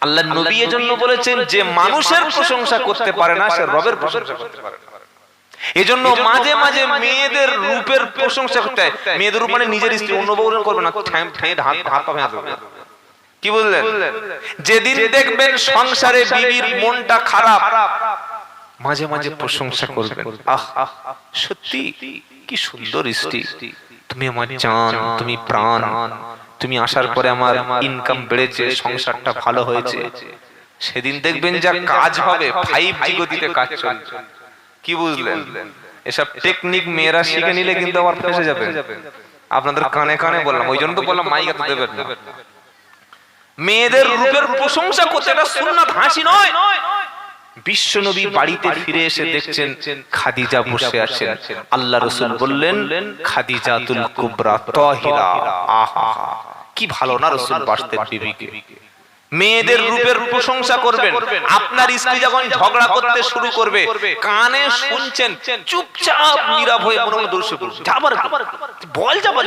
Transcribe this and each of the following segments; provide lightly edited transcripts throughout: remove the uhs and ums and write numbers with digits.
আল্লাহ নবী এজন্য বলেছেন যে মানুষের প্রশংসা করতে পারে না সে রবের প্রশংসা করতে পারে। এজন্য মাঝে মাঝে মেয়েদের রূপের প্রশংসা করতে হয়। মেয়েদের রূপ মানে নিজের স্ত্রী, অন্য বউ করবে না, হাত পা ভেঙে দেবে। কি বললেন? যেদিন দেখবেন সংসারে বিবির মনটা খারাপ, মাঝে মাঝে প্রশংসা করবেন, আহ সত্যি কি সুন্দর স্ত্রী, তুমি আমার জান, তুমি প্রাণ, তুমি আসার পরে আমার ইনকাম বেড়েছে, সংসারটা ভালো হয়েছে। সেদিন দেখবেন যা কাজ হবে 5G গতিতে কাজ চলছে। কি বুঝলেন? এসব টেকনিক মেয়েরা শিখে নিলে কিন্তু আবার ফেসে যাবে। আপনাদের কানে কানে বললাম, ওই জন্য তো বললাম মাইক এত দেবেন না। মেয়েদের রূপের প্রশংসা করতে এটা সুন্নাত, হাসি নয়। বিশ্বনবী বাড়িতে ফিরে এসে দেখছেন খাদিজা বসে আছেন। আল্লাহ রাসূল বললেন খাদিজাতুল কুবরা তাহিরা। আহা কি ভালো না রাসূল বাসতেন বিবিকে। মেয়েদের রূপের প্রশংসা করবেন। আপনার স্ত্রী যখন ঝগড়া করতে শুরু করবে, কানে শুনছেন, চুপচাপ নীরব হয়ে মনে মনে দর্শক যাবার বল যাবার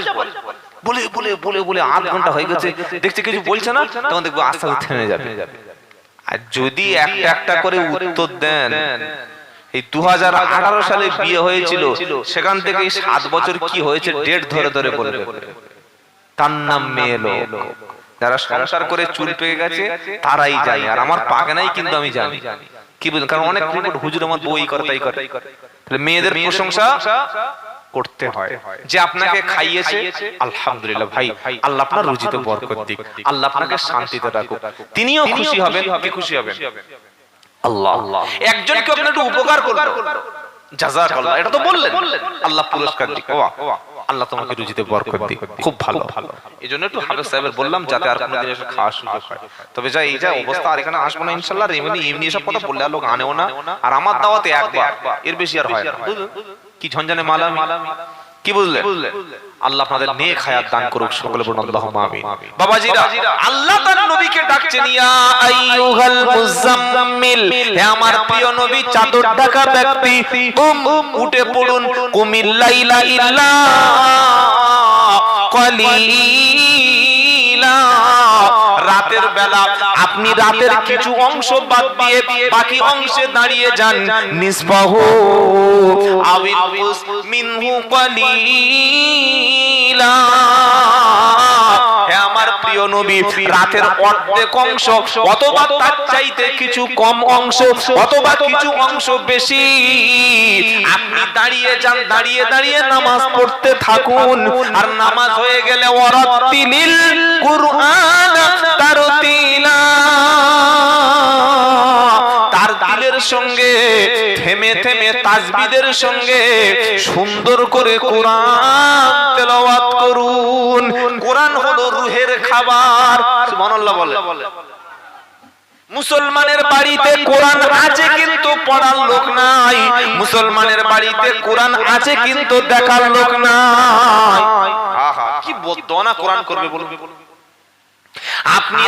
বলে বলে বলে বলে আধ ঘন্টা হয়ে গেছে, দেখছে কিছু বলছে না, তখন দেখবো আস্তে আস্তে থেমে যাবে। আর যদি একটা একটা করে উত্তর দেন, এই 2018 সালে বিয়ে হয়েছিল, সেখান থেকে 7 বছর কি হয়েছে ডেট ধরে ধরে বলবে। তার নাম মেয়ে লোক। যারা সংসার করে চুল পেয়ে গেছে তারাই জানে, আর আমার পাকে নাই কিন্তু আমি জানি। কি বুঝলেন? কারণ অনেক হুজুর আমার বই করে তাই করে। তাহলে মেয়েদের প্রশংসা করতে হয়। যে আপনাকে খাইয়েছে আলহামদুলিল্লাহ ভাই, আল্লাহ আপনার রুজিতে বরকত দিক, আল্লাহ আপনাকে শান্তিতে রাখুক, তিনিও খুশি হবেন, কে খুশি হবেন? আল্লাহ। একজনকে আপনি একটু উপকার করলেন, জাযাকাল্লাহ, এটা তো বললেন, আল্লাহ পুরস্কার দিক, আল্লাহ তোমাকে রুজিতে বরকত দিক, খুব ভালো। এজন্য একটু হাফেজ সাহেবের বললাম যাতে আর কোনোদিন এসে খাওয়ার সুযোগ হয়। তবে যা এই যা অবস্থা, আর এখানে আসবো না ইনশাআল্লাহ। এমনি এসব কথা বললে আর লোক আনেও না, আর আমার দাওয়াতে একবার, এর বেশি আর হয় না। কি ঝঞ্ঝানে মালামি, কি বুঝলেন? আল্লাহ আপনাদের নেক হায়াত দান করুক, সকলে বলুন আল্লাহুম্মা আমিন। বাবাজিরা, আল্লাহ তার নবীকে ডাকছেন, ইয়া আইয়ুহাল মুযাম্মিল, হে আমার প্রিয় নবী চাদর ঢাকা ব্যক্তি, উঠে পড়ুন, কুমিল লাইলা ইল্লা কলিলা, রাতের বেলা আপনি রাতের কিছু অংশ বাদ দিয়ে বাকি অংশে দাঁড়িয়ে যান, নিসফাহু আউইনকুস মিনহু কলিলা। হে আমার প্রিয় নবী, রাতের অর্ধেক অংশ অথবা তার চাইতে কিছু কম অংশ অথবা কিছু অংশ বেশি আপনি দাঁড়িয়ে যান, দাঁড়িয়ে দাঁড়িয়ে নামাজ পড়তে থাকুন। আর নামাজ হয়ে গেলে ওয়ারাতিলিল কুরআন তারতিলা, তার দিলের সঙ্গে থেমে থেমে তাসবিদের সঙ্গে সুন্দর করে কোরআন তেলাওয়াত করুন। কোরআন হলো রূহের খাবার, সুবহানাল্লাহ বলে। মুসলমানের বাড়িতে কোরআন আছে কিন্তু পড়ার লোক নাই, মুসলমানের বাড়িতে কোরআন আছে কিন্তু দেখার লোক নাই। আহা কি বদনা কোরআন করবে বলুন। আপনি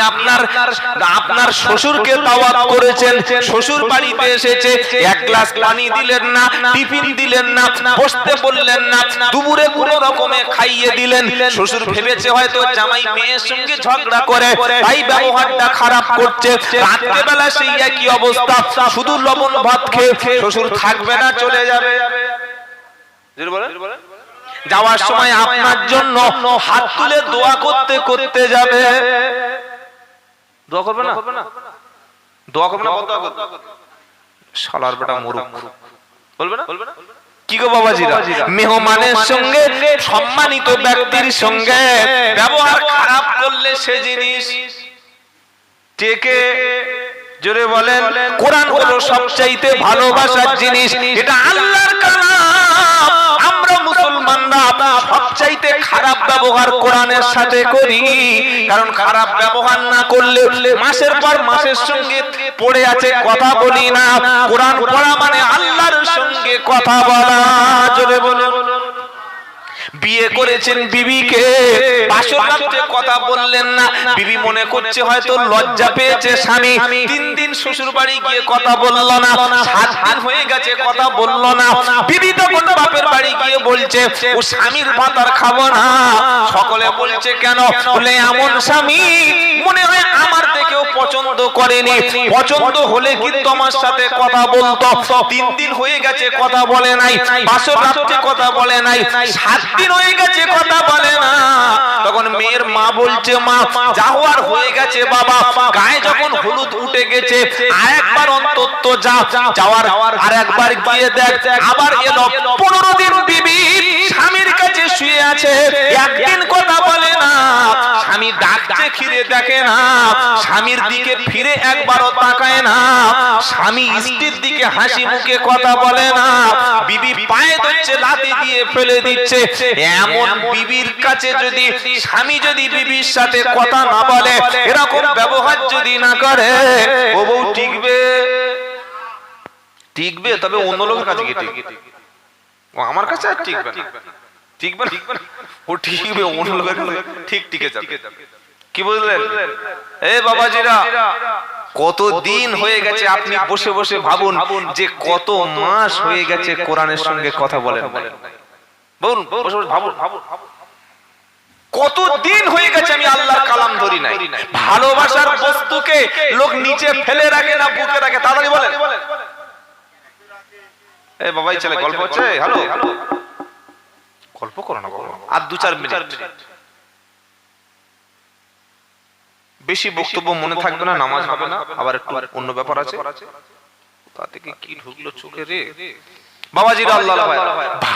আপনার শ্বশুরকে দাওয়াত করেছেন, শ্বশুর বাড়িতে এসেছে, এক গ্লাস পানি দিলেন না, টিফিন দিলেন না, বসতে বললেন না, দুপুরে কোনো রকমে খাইয়ে দিলেন। শ্বশুর ভেবেছে হয়তো জামাই মেয়ের সঙ্গে ঝগড়া করে তাই ব্যবহারটা খারাপ করছে। রাতের বেলা সেই একই অবস্থা, শুধু লবণ ভাত খেয়ে শ্বশুর থাকবে না, চলে যাবে। যাওয়ার সময় আপনার জন্য হাত তুলে দোয়া করতে করতে যাবে। দোয়া করবে না? দোয়া করবে না? শালার বেটা মুরুখ বলবে না? কি গো বাবাজিরা, মেহমানের সঙ্গে সম্মানিত ব্যক্তির সঙ্গে ব্যবহার খারাপ করলে সে জিনিস টেকে। জোরে বলেন। কোরআন হলো সবচাইতে ভালোবাসার জিনিস, এটা আল্লাহর কালাম। আমরা মুসলমানরা সবচাইতে খারাপ ব্যবহার কোরআনের সাথে করি, কারণ খারাপ ব্যবহার না করলে মাসের পর মাসের সঙ্গে পড়ে আছে কথা বলি না। কোরআন পড়া মানে আল্লাহর সঙ্গে কথা বলা। জোরে বলুন। বিয়ে করেছেন বিবিকে, বাসর রাতে কথা বললেন না। বিবি মনে করছে হয়তো লজ্জা পেয়েছে স্বামী। 3 দিন শ্বশুর বাড়ি গিয়ে কথা বলল না, 7 দিন হয়ে গেছে কথা বলল না। বিবি তখন বাপের বাড়ি গিয়ে বলছে ও স্বামীর ভাত আর খাবো না। সকলে বলছে কেন? বলে এমন স্বামী মনে হয় আমার দেখেও পছন্দ করেনি, পছন্দ হলে কিন্তু আমার সাথে কথা বলতো। 3 দিন হয়ে গেছে কথা বলে নাই, বাসর রাতে কথা বলে নাই, 7 দিন হয়ে গেছে কথা বলে না। তখন মেয়ের মা বলছে মা যা হওয়ার হয়ে গেছে বাবা, গায়ে যখন হলুদ উঠে গেছে আরেকবার অন্তত যা, যাওয়ার আরেকবার গিয়ে দেখ। আবার এলো 15 দিন বিবি স্বামীর কাছে শুয়ে আছে, একদিন কথা বলে না। স্বামী ডাকছে ফিরে দেখে না, স্বামীর দিকে ফিরে একবারও তাকায় না, স্বামী স্ত্রীর দিকে হাসি মুখে কথা বলে না। বিবি পায়ে ধরছে, লাথি দিয়ে ফেলে দিচ্ছে। এমন বিবির কাছে যদি স্বামী যদি বিবির সাথে কথা না বলে, এরকম ব্যবহার যদি না করে, ও বউ টিকবে? টিকবে তবে অন্য লোকের কাছে গিয়ে টিকবে, ও আমার কাছে আর টিকবে না। টিকবে না, ও টিকবে অন্য লোকের কাছে ঠিক টিকে যাবে। কি বুঝলেন? এ বাবাজিরা, কত দিন হয়ে গেছে আপনি বসে বসে ভাবুন যে কত মাস হয়ে গেছে কোরআনের সঙ্গে কথা বলেন। বলুন, বসে বসে ভাবুন, কত দিন হয়ে গেছে আমি আল্লাহর কালাম ধরি নাই। ভালোবাসার বস্তুকে লোক নিচে ফেলে রাখে না বুকে রাখে? তাড়াতাড়ি বলেন। এ বাবাই ছেলে গল্প হচ্ছে, হ্যালো গল্প করো না বাবা, আর 2-4 মিনিট। বেশি বক্তব্য মনে থাকবে না, নামাজ হবে না, আবার একটু অন্য ব্যাপার আছে। তা থেকে কি ঢুকলো চোখে রে বাবাজিরা? আল্লাহ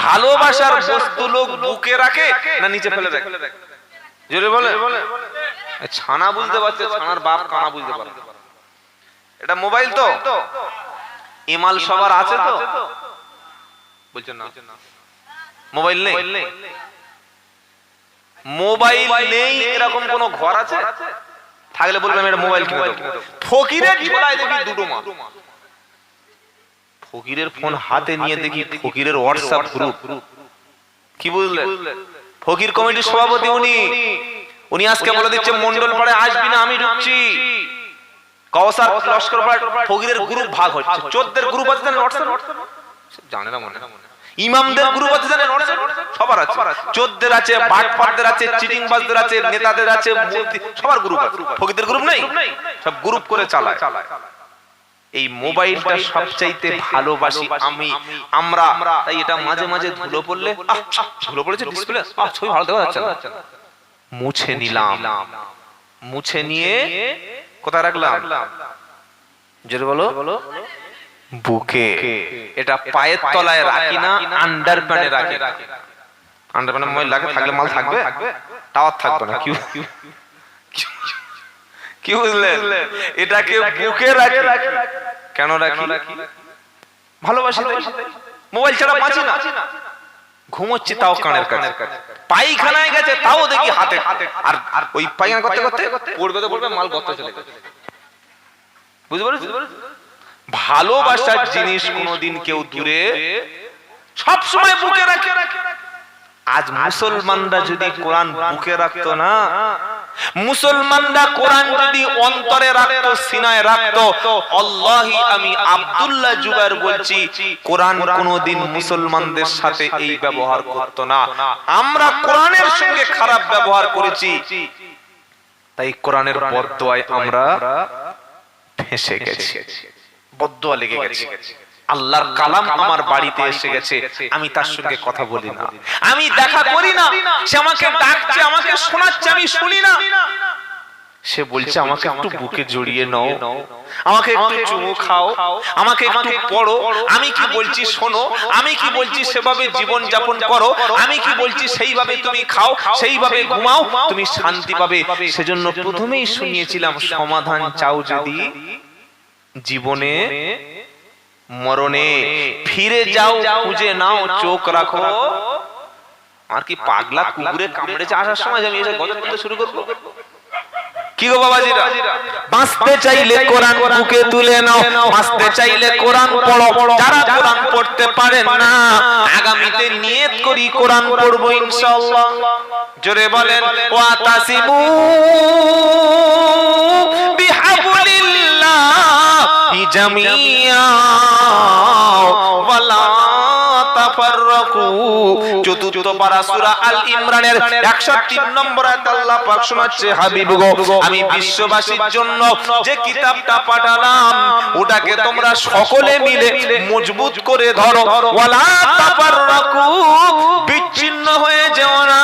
ভালোবাসার বস্তু লোক বুকে রাখে না নিচে ফেলে রাখে? জোরে বলে। ছানা বুঝতে পারছে, ছানার বাপ কানা বুঝতে পারে। এটা মোবাইল তো ইমাল সবার আছে তো? বলছেন না মোবাইল নেই? মোবাইল নেই এরকম কোন ঘর আছে? থাকলে বলবেন এটা মোবাইল কিনে দাও। ফকিরের ঝোলায় দেখি 2টো মাল। ফকিরের ফোন হাতে নিয়ে দেখি ফকিরের হোয়াটসঅ্যাপ গ্রুপ। কি বুঝলেন? ফকির কমিটির সভাপতি উনি আজকে বলে দিচ্ছে মন্ডল পাড়ে আসবি না, আমি ঢুকছি। কাউসার লস্কর পাড়া ফকিরের গ্রুপ ভাগ হচ্ছে। 14 গ্রুপ আছে জানেন হোয়াটসঅ্যাপ? জানে না মনে। ইমামদের গ্রুপ আছে জানেন হোয়াটসঅ্যাপ? সবার আছে। 14 আছে, বাটপারদের আছে, চিটিংবাজদের আছে, নেতাদের আছে, মন্ত্রী সবার গ্রুপ আছে। ফকিরদের গ্রুপ নেই? সব গ্রুপ করে চালায়। এই মোবাইলটা সবচাইতে ভালোবাসি আমরা, তাই এটা মাঝে মাঝে ধুলো পড়লে, ধুলো পড়েছে ডিসপ্লে, ছবি ভালো দেখা যাচ্ছে না, মুছে নিলাম। মুছে নিয়ে কোথায় রাখলাম? জোরে বলো। বুকে। এটা পায়ের তলায় রাখি না, আন্ডারপ্যান্টে রাখি। আন্ডারপ্যান্টে মোবাইল রাখে, থাকলে মাল থাকবে, টাওয়ার থাকবে না। কি বুঝলেন? এটাকে বুকে রাখি। কেন রাখি? ভালোবাসি। মোবাইল ছাড়া বাঁচি না। ঘুমোচ্ছি তাও কানের কাছে, পায়খানায় গেছে তাও দেখি হাতে, আর ওই পায়খানা করতে করতে পড়বে তো পড়বে, মাল গর্তে চলে গেছে। বুঝতে পারছেন? ভালোবাসার জিনিস কোনদিন কেউ দূরে, সব সময় বুকে রাখে। আজ মুসলমানরা যদি কোরআন বুকে রাখতো না, মুসলমানরা কোরআন যদি অন্তরে রাখতো, সিনায় রাখতো, আল্লাহি আমি আব্দুল্লাহ জুবায়ের বলছি, কোরআন কোনদিন মুসলমানদের সাথে এই ব্যবহার করতো না। আমরা কোরআনের সঙ্গে খারাপ ব্যবহার করেছি, তাই কোরআনের বদদোয়ায় আমরা ফেঁসে গেছি, বদদোয়া লেগে গেছে। আল্লাহর কালাম আমার বাড়িতে এসে গেছে, আমি তার সঙ্গে কথা বলি না, আমি দেখা করি না। সে আমাকে ডাকছে, আমাকে শোনাচ্ছে, আমি শুনি না। সে বলছে আমাকে একটু বুকে জড়িয়ে নাও, আমাকে একটু চুমু খাও, আমাকে একটু পড়ো, আমি কি বলছি শোনো, আমি কি বলছি সেভাবে জীবন যাপন করো, আমি কি বলছি সেইভাবে তুমি খাও, সেইভাবে ঘুমাও, তুমি শান্তি পাবে। সেজন্য প্রথমেই শুনিয়েছিলাম, সমাধান চাও যদি জীবনে মরণে, ফিরে যাও, খুঁজে নাও, চোখ রাখো। আর কি পাগলা কুকুরে কামড়েছে আসার সময় আমি এসে গজল বলতে শুরু করবো? কি গো বাবাজিরা, বাঁচতে চাইলে কোরআন বুকে তুলে নাও, বাঁচতে চাইলে কোরআন পড়ো। যারা কোরআন পড়তে পারেন না, আগামীতে নিয়ত করি কোরআন পড়বো ইনশাআল্লাহ। জোরে বলেন, ওয়া তাসিমু বিহাবলিল্লাহি জামিয়া ওয়ালা তাফাররাকু। চতুর্থ পারা সূরা আল ইমরানের 103 নম্বর আয়াত আল্লাহ পাক শোনাচ্ছে, হাবিব গো, আমি বিশ্ববাসীর জন্য যে কিতাবটা পাঠালাম ওটাকে তোমরা সকলে মিলে মজবুত করে ধরো। ওয়ালা তাফাররাকু, বিচ্ছিন্ন হয়ে যেও না,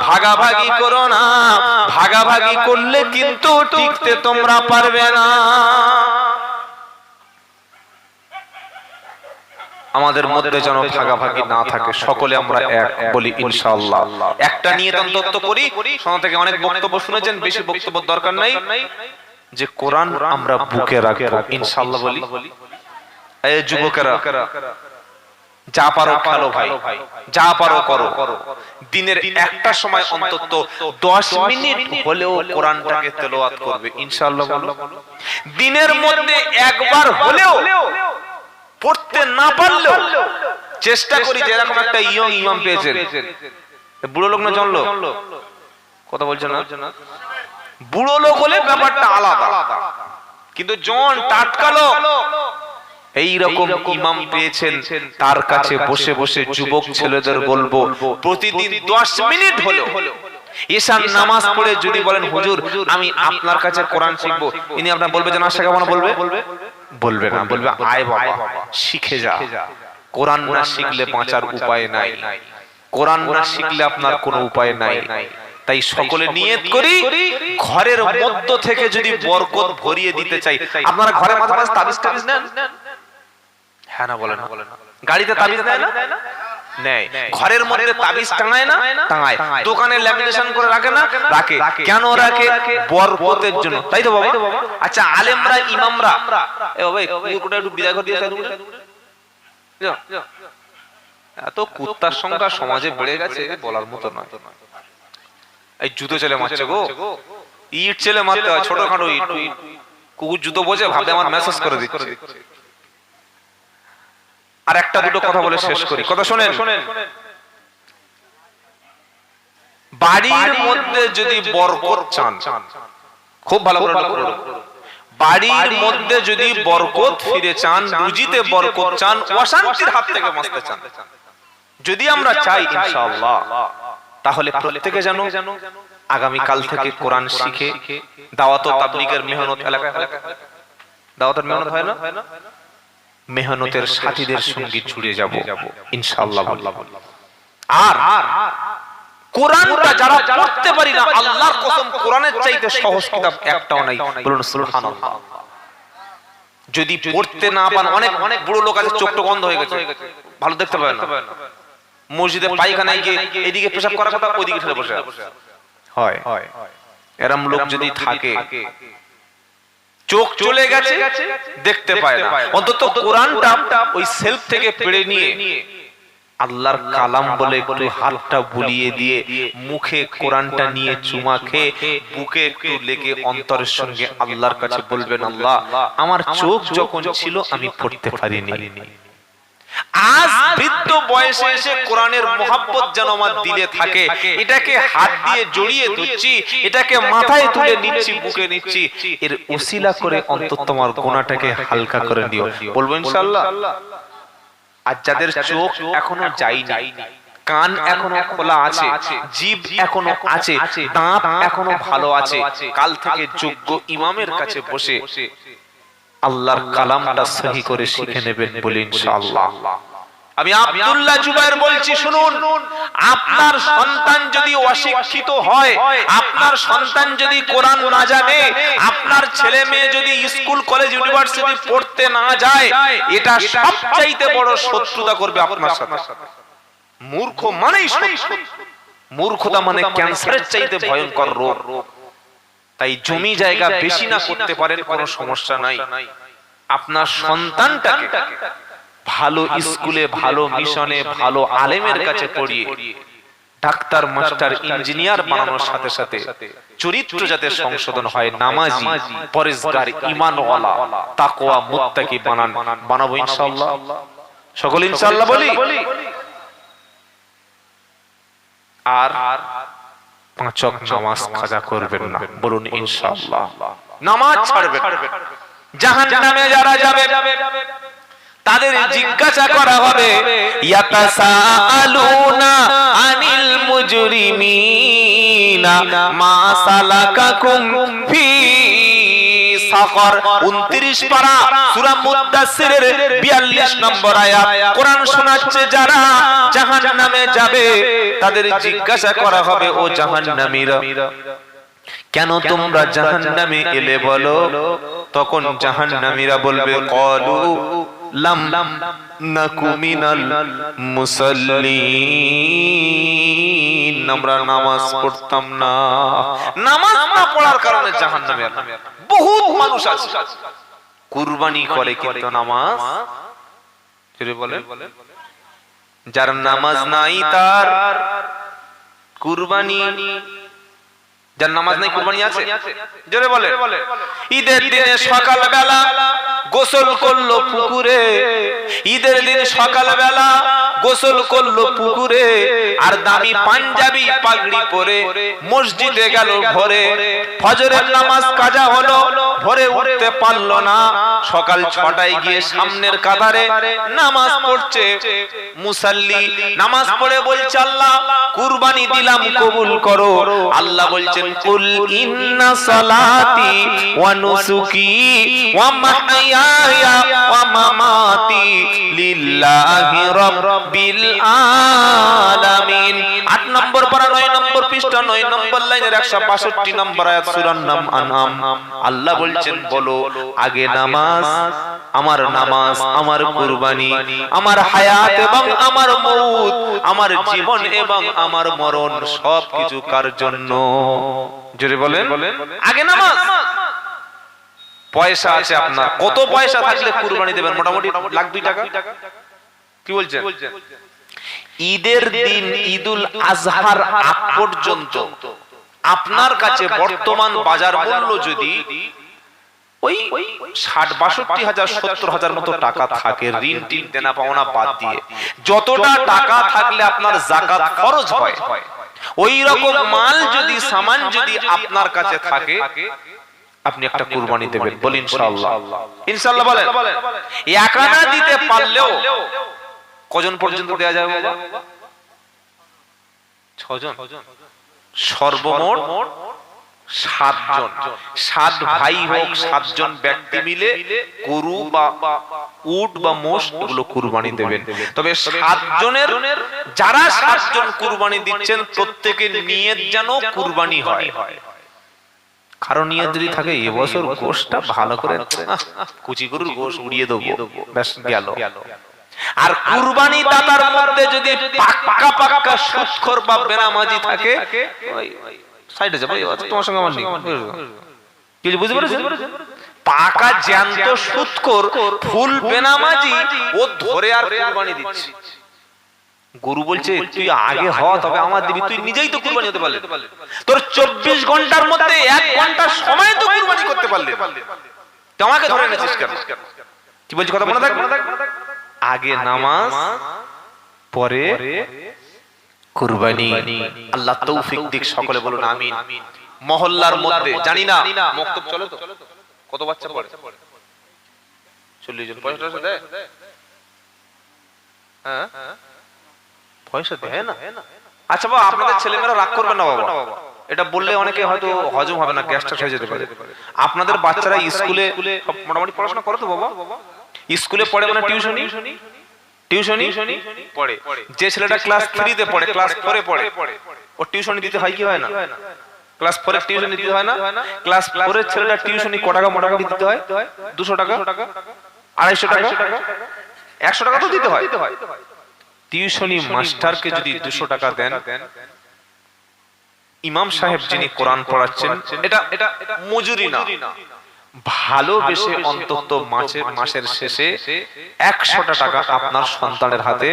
ভাগাভাগি করো না। ভাগাভাগি করলে কিন্তু টিকতে তোমরা পারবে না। আমাদের মধ্যে যেন ভাগাভাগি না থাকে, সকলে আমরা এক বলি ইনশাআল্লাহ। একটা নিয়ে তন্তত্ব করি, শোনা থেকে অনেক বক্তব্য শুনেছেন, বেশি বক্তব্য দরকার নাই। যে কোরআন আমরা বুকে রাখবো ইনশাআল্লাহ বলি। এই যুবকেরা, যা পারো খেলো ভাই, যা পারো করো। দিনের একটা সময় অন্তত 10 মিনিট হলেও কোরআনটাকে তেলাওয়াত করবে ইনশাআল্লাহ। দিনের মধ্যে একবার হলেও পড়তে না পারলেও চেষ্টা করি। যে এরকম একটা ইয়ং ইমাম পেয়েছেন, বুড়ো লোক না জন লোক, কথা বলছেন না, বুড়ো লোক হলে ব্যাপারটা আলাদা, কিন্তু জন টাটকা লোক এইরকম ইমাম পেয়েছেন, তার কাছে বসে বসে যুবক ছেলেদের বলবো, প্রতিদিন 10 মিনিট হলেও ঈশার নামাজ পড়ে যদি বলেন হুজুর আমি আপনার কাছে কোরআন শিখবো, ইনি আপনার বলবে যে না শেখাবো না, বলবে বলবে না, বলবে আয় বাবা শিখে যা। কোরআন না শিখলে বাঁচার উপায় নাই, কোরআন না শিখলে আপনার কোনো উপায় নাই। তাই সকলে নিয়ত করি, ঘরের মধ্য থেকে যদি বরকত ভরিয়ে দিতে চাই। আপনারা ঘরে মাঝে মাঝে তাবিজ টাবিজ নেন? হ্যাঁ না বলেন, গাড়িতে তাবিজ নেয় না? নেয়। ঘরের মধ্যে তাবিজ টাঙায় না? টাঙায়। দোকানে ল্যামিনেশন করে রাখে না? রাখে। কেন রাখে? বরকতের জন্য, তাই তো বাবা? আচ্ছা আলেমরা ইমামরা, এ বাবা কুকুরটা একটু বিদায় করে দিয়ে এত কুত্তার সংখ্যা সমাজে বেড়ে গেছে বলার মতো নয়। এই জুতো ছেলে মারছে গো, ইট ছেলে মারতে হয়, ছোটখাটো ইট। কুকুর জুতো বোঝে, ভাবে আমার মেসেজ করে দিচ্ছে। আর একটা দুটো কথা বলে শেষ করি, কথা শোনেন। বাড়ির মধ্যে যদি বরকত চান, খুব ভালো করে লক্ষ্য করুন, বাড়ির মধ্যে যদি বরকত ফিরে চান, রুজিতে বরকত চান, অশান্তির হাত থেকে বাঁচতে চান, যদি আমরা চাই ইনশাআল্লাহ, তাহলে প্রত্যেকে জানো আগামী কাল থেকে কোরআন শিখে দাওয়াত ও তাবলীগের মেহনত, এলাকায় দাওয়াতের মেহনত হয় না, মেহনতের সাথীদের সঙ্গে জুড়ে যাব ইনশাআল্লাহ। আর কোরআনটা যারা পড়তে পারি না, আল্লাহর কসম কোরআনের চাইতে সহজ কিতাব একটাও নাই, বলুন সুবহানাল্লাহ। যদি পড়তে না পান, অনেক অনেক বুড়ো লোক আছে চোখটা বন্ধ হয়ে গেছে, ভালো দেখতে পায় না, মসজিদে পায়খানায় গিয়ে এদিকে পেশাব করার কথা ওইদিকে ঠেলে বসে হয়। এরম লোক যদি থাকে, চোখ চলে গেছে দেখতে পায় না, অন্তত কোরআনটা ওই সেলফ থেকে পেড়ে নিয়ে আল্লাহর কালাম বলে একটু হাতটা বুলিয়ে দিয়ে মুখে কোরআনটা নিয়ে চুমা খেয়ে বুকে একটু লেগে অন্তরের সঙ্গে আল্লাহর কাছে বলবেন, আল্লাহ আমার চোখ যখন ছিল আমি পড়তে পারিনি, আজ বৃদ্ধ বয়সে এসে কোরআনের মহব্বত যেন আমার দিলে থাকে, এটাকে হাত দিয়ে জড়িয়ে ধরছি, এটাকে মাথায় তুলে নিচ্ছি, বুকে নিচ্ছি, এর ওসিলা করে অন্তত তোমার গুনাহটাকে হালকা করে দিও, বলবো ইনশাআল্লাহ। আর যাদের চোখ এখনো যায়নি, কান এখনো খোলা আছে, জিভ এখনো আছে, দাঁত এখনো ভালো আছে, কাল থেকে যোগ্য ইমামের কাছে বসে আল্লাহর কালামটা সহি করে শিখে নেবেন বলে ইনশাআল্লাহ। আমি আব্দুল্লাহ জুবায়ের বলছি, শুনুন, আপনার সন্তান যদি অশিক্ষিত হয়, আপনার সন্তান যদি কোরআন না জানে, আপনার ছেলে মেয়ে যদি স্কুল কলেজ ইউনিভার্সিটি পড়তে না যায়, এটা সবচাইতে বড় শত্রুতা করবে আপনার সাথে। মূর্খ মানেই শত্রু, মূর্খতা মানে ক্যান্সারের চাইতে ভয়ঙ্কর রোগ। তাই জমি জায়গা বেশি না করতে পারেন কোনো সমস্যা নাই, আপনার সন্তানটাকে ভালো স্কুলে, ভালো মিশনে, ভালো আলেমের কাছে পড়িয়ে ডাক্তার, মাস্টার, ইঞ্জিনিয়ার বানানোর সাথে সাথে চরিত্র যাতে সংশোধন হয়, নামাজি, পরেজগার, ঈমানওয়ালা, তাকওয়া, মুত্তাকি বানাবো ইনশাআল্লাহ। সকলে ইনশাআল্লাহ বলি। আর 5 ওয়াক্ত নামাজ কাজা করবেন না, বলুন ইনশাআল্লাহ। নামাজ ছাড়বেন। জাহান্নামে যারা যাবে তাদের জিজ্ঞাসা করা হবে, ইয়াতাসাআলুনা আনিল মুজরিমিনা মা সালাকাকুম ফি সাকার। 29 পারা সূরা মুদ্দাসসিরের 42 নম্বর আয়াত। কোরআন শোনাচ্ছে যারা জাহান্নামে যাবে তাদের জিজ্ঞাসা করা হবে, ও জাহান্নামীরা, কেন তোমরা জাহান্নামে এলে বলো? তখন জাহান্নামীরা বলবে, ক্বালু লাম নাকু মিনাল মুসাল্লিন, আমরা নামাজ পড়তাম না। নামাজ না পড়ার কারণে জাহান্নামে। বহুত মানুষ আছে কুরবানি করে কিন্তু নামাজ চলে বলেন। যার নামাজ নাই তার কুরবানি, যার নামাজ নাই কুরবানি আছে? জোরে বলে। ঈদের দিনে সকালবেলা গোসল করলো পুকুরে, ঈদের দিনে সকালবেলা গোসল করলো পুকুরে, আর দামি পাঞ্জাবি পাগড়ি পরে মসজিদে গেল ভোরে। ফজরের নামাজ কাজা হলো, ভোরে উঠতে পারলো না। সকাল 6টায় গিয়ে সামনের কাতারে নামাজ পড়ছে মুসাল্লি। নামাজ পড়ে বলছে, আল্লাহ কুরবানি দিলাম, কবুল করো। আল্লাহ বলছেন, কুল ইন্না সালাতি ওয়া নুসুকি ওয়া মাহইয়ায়া ওয়া মামাতি লিল্লাহি রাব্বিল আলামিন। 8 নম্বর পারা 9 নম্বর পৃষ্ঠা 9 নম্বর লাইনের 162 নম্বর আয়াত সূরার নাম আনআম। আল্লাহ বলছেন, বলো আগে নামাজ, আমার নামাজ, আমার কুরবানি, আমার হায়াত এবং আমার মউত, আমার জীবন এবং আমার মরণ সবকিছু কার জন্য? জোরে বলেন। আগে নামাজ। পয়সা আছে আপনার, কত পয়সা থাকলে কুরবানি দেবেন? মোটামুটি লাখ 2 টাকা। কি বলছেন? ঈদের দিন, ঈদুল আজহার আগ পর্যন্ত আপনার কাছে বর্তমান বাজার মূল্য যদি ওই 60-62 হাজার 70 হাজার মতো টাকা থাকে, ঋণ টিন দেনা পাওনা বাদ দিয়ে যতটা টাকা থাকলে আপনার যাকাত খরচ হয়, ওই রকম মাল যদি, সামান যদি আপনার কাছে থাকে, আপনি একটা কুরবানি দেবেন। বলেন ইনশাআল্লাহ। ইনশাআল্লাহ বলেন। এক আনা দিতে পারলেও কজন পর্যন্ত দেয়া যাবে বাবা? 6 জন। সর্বমোট 7 জন। 7 ভাই হোক, 7 জন ব্যক্তি মিলে গরু বা উট বা মোষ এগুলো কুরবানি দেবেন। তবে 7 জনের, যারা 7 জন কুরবানি দিচ্ছেন প্রত্যেকের নিয়ত যেন কুরবানি হয়। কারণ নিয়ত যদি থাকে এবছর গোশটা ভালো করে কুচি গরুর গোশ উড়িয়ে দেবো, ব্যাস গেল। আর কুরবানি দাতার মধ্যে যদি পাক্কা পাক্কা সুদখোর বা বেনামাজি থাকে, ওই সাইডে যাবো, তোমার সঙ্গে আমার নেই, কি বুঝতে পেরেছেন? পাকা জ্যান্ত সুদখোর ফুল বেনামাজি ও ধরে আর কুরবানি দিচ্ছে। গরু বলছে, তুই আগে হ তবে আমার দিবি, তুই নিজেই তো কুরবানি হতে পারলি, তোর 24 ঘন্টার মধ্যে 1 ঘন্টা সময় তো কুরবানি করতে পারলি, তোমাকে ধরে এনেছিস কেন? কি বলছি কথা মনে থাকবে? আগে নামাজ, পরে কুরবানি। আল্লাহ তৌফিক দিক, সকলে বলুন আমিন। মহল্লার মধ্যে জানি না মক্তব চলে তো, কত বাচ্চা পড়ে? 40 জন। পয়সা দেয়? হ্যাঁ, পয়সা দেয় না। আচ্ছা বাবা, আপনাদের ছেলেমেয়েরা রাগ করবেন না বাবা, এটা বললে অনেকে হয়তো হজম হবে না, গ্যাসটা হয়ে যেতে পারে। আপনাদের বাচ্চারা স্কুলে মোটামুটি পড়াশোনা করে তো বাবা? স্কুলে পড়ে মানে টিউশনি পড়ে। যে ছেলেটা ক্লাস 3 তে পড়ে, ক্লাস 4 এ পড়ে, ও টিউশনি দিতে হয় কি হয় না? ক্লাস 4 এর টিউশনি দিতে হয় না? ক্লাস 4 এর ছেলেটা টিউশনি কত টাকা মোটামুটি দিতে হয়? 200 টাকা, 250 টাকা, 100 টাকা তো দিতে হয়। টিউশনি মাস্টারকে যদি 200 টাকা দেন, ইমাম সাহেব যিনি কোরআন পড়াচ্ছেন, এটা মজুরি না, ভালোবেসে অন্তত মাসের শেষে 100টা টাকা আপনার সন্তানের হাতে,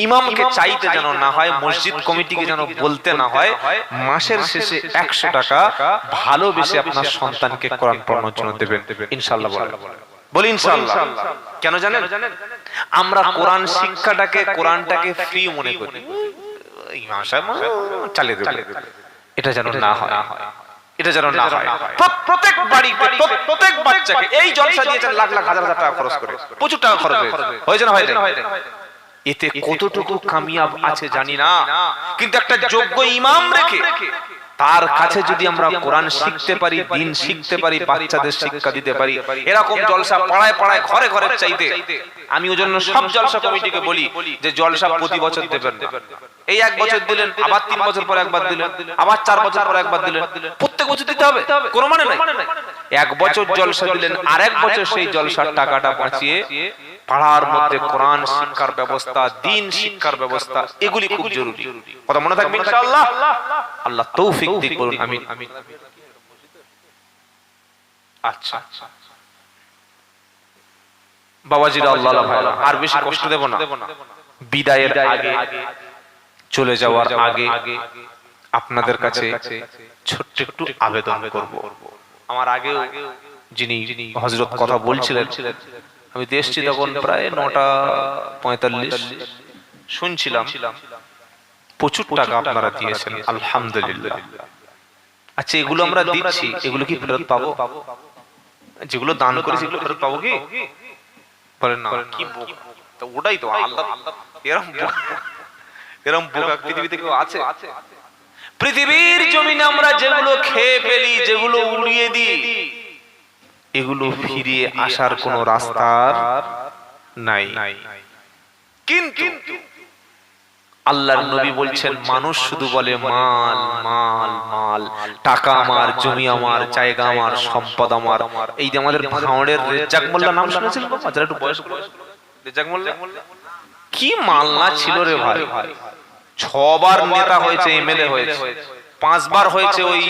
ইমামকে চাইতে যেন না হয়, মসজিদ কমিটিকে যেন বলতে না হয়, মাসের শেষে 100 টাকা ভালোবেসে আপনার সন্তানকে কোরআন পড়ানোর জন্য দেবেন ইনশাআল্লাহ। বলি ইনশাআল্লাহ। কেন জানেন? আমরা কোরআন শিক্ষাটাকে, কোরআনটাকে ফ্রি মনে করি, ইমাম সাহেব চালিয়ে দেবে, এটা যেন না হয়, এটা যেন না হয়। প্রত্যেক বাড়িতে প্রত্যেক বাচ্চাকে এই জলসা দিয়েছেন লাখ লাখ হাজার হাজার টাকা খরচ করে, প্রচুর টাকা খরচ হয়েছে না? হয়েছে। এতে কতটুকু কামিয়াব আছে জানি না, কিন্তু একটা যোগ্য ইমাম রেখে তার কাছে যদি আমরা কোরআন শিখতে পারি, দিন শিখতে পারি, বাচ্চাদের শিক্ষা দিতে পারি, এরকম জলসা পাড়ায় পাড়ায় ঘরে ঘরে চাইতে, আমি ওই জন্য সব জলসা কমিটিকে বলি যে জলসা প্রতি বছর দেবেন না। এই 1 বছর দিলেন, আবার 3 বছর পর একবার দিলেন, আবার 4 বছর পর একবার দিলেন, প্রত্যেক বছর দিতে হবে কোনো মানে নাই। 1 বছর জলসা দিলেন, আর 1 বছর সেই জলসার টাকাটা বাঁচিয়ে পাড়ার মধ্যে কোরআন শিক্ষার ব্যবস্থা, দিন শিক্ষার ব্যবস্থা, এগুলি খুব জরুরি। কথা মনে থাকবে ইনশাআল্লাহ। আল্লাহ তৌফিক দিক করুন, আমিন। আচ্ছা বাবাজিরা, আল্লাহ ভাইরা, আর বেশি কষ্ট দেব না। বিদায়ের আগে, চলে যাওয়ার আগে আপনাদের কাছে ছোট্ট একটু আবেদন করব। আমার আগেও যিনি হযরত কথা বলছিলেন, আমি দেখছি তখন প্রায় 9:45 শুনছিলাম, প্রচুর টাকা আপনারা দিয়েছেন, আলহামদুলিল্লাহ। আচ্ছা, এগুলো আমরা দিচ্ছি, এগুলো কি ফেরত পাবো? যেগুলো দান করেছি এগুলো ফেরত পাবো কি? বলেন না, কি তো ওটাই তো আল্লাহ। এরকম বোকা পৃথিবীতে কেউ আছে? পৃথিবীর জমিনে আমরা যেগুলো খেয়ে ফেলি, যেগুলো উড়িয়ে দিই, এগুলো ফিরিয়ে আসার কোন রাস্তা নাই। কিন্তু আল্লাহর নবী বলছেন, মানুষ শুধু বলে মাল মাল মাল, টাকা আমার, জমি আমার, জায়গা আমার, সম্পদ আমার। এই যে আমাদের ভাঙড়ের রেজ্জাক মোল্লা নাম শুনেছেন? যারা একটু বয়স, রেজ্জাক মোল্লা কি মাল না ছিল রে ভাই। 6 বার নেতা হয়েছে, এমএলএ হয়েছে, 5 বার হয়েছে ওই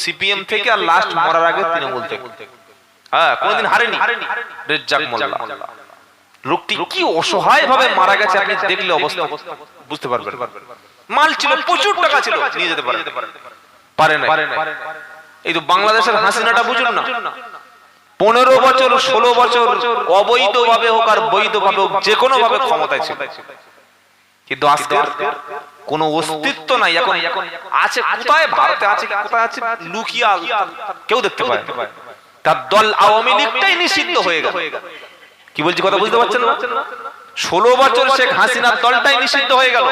সিপিএম থেকে, আর লাস্ট মরার আগে তৃণমূল থেকে। হ্যাঁ, কোনদিন হারেনি রেজ্জাক মোল্লা। লোকটি কি অসহায় ভাবে মারা গেছে, আপনি দেখলে অবস্থা বুঝতে পারবেন। মাল ছিল, প্রচুর টাকা ছিল, নিয়ে যেতে পারে না। এই তো বাংলাদেশের হাসিনাটা বুঝুন না, 15 বছর 16 বছর অবৈধভাবে হোক আর বৈধভাবে হোক, যে কোনো ভাবে ক্ষমতায় ছিল, কিন্তু আজকে কোনো অস্তিত্ব নাই। এখন আছে কোথায়? ভারতে আছে, কোথায় আছে লুকিয়ে, কেউ দেখতে পায় না। তার দল আওয়ামী লীগটাই নিষিদ্ধ হয়ে গেল। কি বলছি কথা বুঝতে পারছেন না? 16 বছর শেখ হাসিনার দলটাই নিষিদ্ধ হয়ে গেল।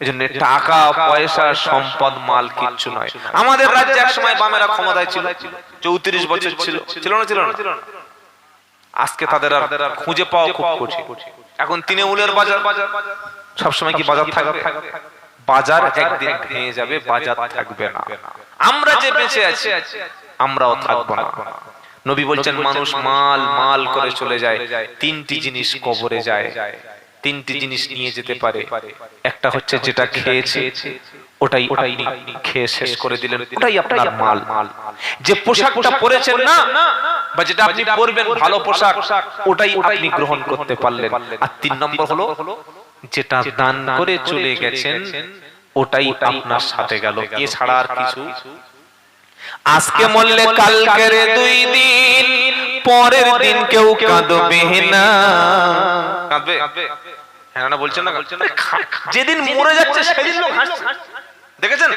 এজন্য টাকা পয়সা সম্পদ মাল কিচ্ছু নয়। আমাদের রাজ্যে একসময় বামেরা ক্ষমতায় ছিল, 34 বছর ছিল, ছিল না? আজকে তাদের আর খুঁজে পাওয়া খুব কঠিন। এখন তৃণমূলের বাজার, সবসময় কি বাজার থাকবে? বাজার একদিন ভেঙে যাবে, বাজার থাকবে না। আমরা যে বেঁচে আছি, আমরাও থাকবো না। নবী বলছেন, মানুষ মাল মাল করে চলে যায়, 3টি জিনিস কবরে যায়, 3টি জিনিস নিয়ে যেতে পারে। একটা হচ্ছে যেটা খেয়েছে, ওটাই আপনি খেয়ে শেষ করে দিলেন, ওটাই আপনার মাল। যে পোশাকটা পরেছেন না, বা যেটা আপনি পরবেন ভালো পোশাক, ওটাই আপনি গ্রহণ করতে পারলেন। আর 3 নম্বর হলো যেটা দান করে চলে গেছেন, ওটাই আপনার সাথে গেল, এছাড়া আর কিছু। আজকে মরলে কালকের 2 দিন, পরের দিন কেউ কাঁদবে না। কাঁদবে? হ্যাঁ না বলছেন না? যেদিন মরে যাচ্ছে সেদিন লোক হাসছে, দেখেছেন?